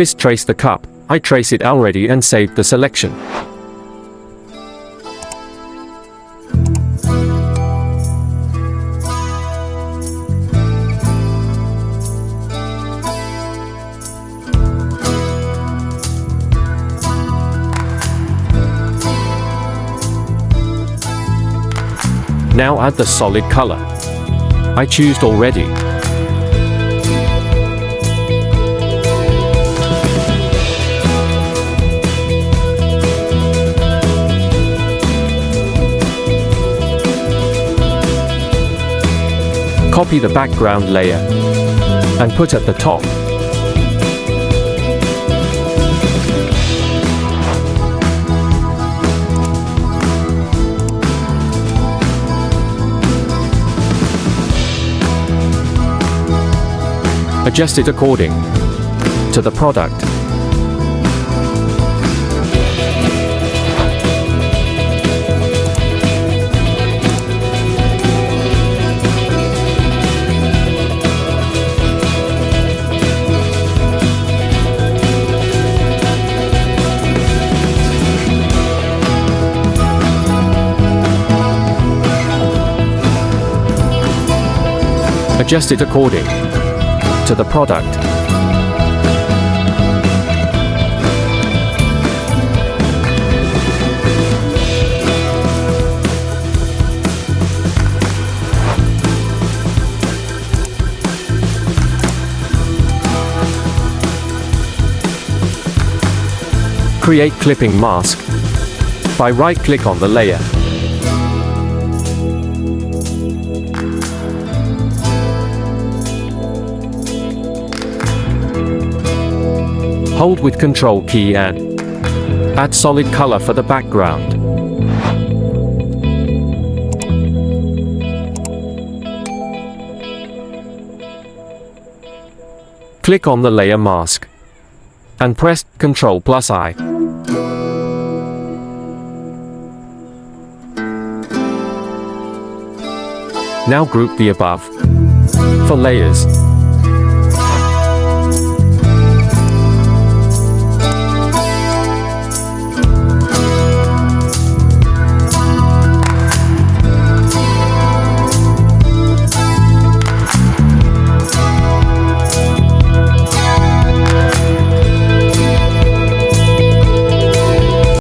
Fist trace the cup. I trace it already and saved the selection. Now add the solid color. I choose already. Copy the background layer and put at the top. Adjust it according to the product. Adjust it according to the product. Create clipping mask by right-click on the layer. Hold with Ctrl key and add solid color for the background. Click on the layer mask and press Ctrl+I. Now group the above 4 layers.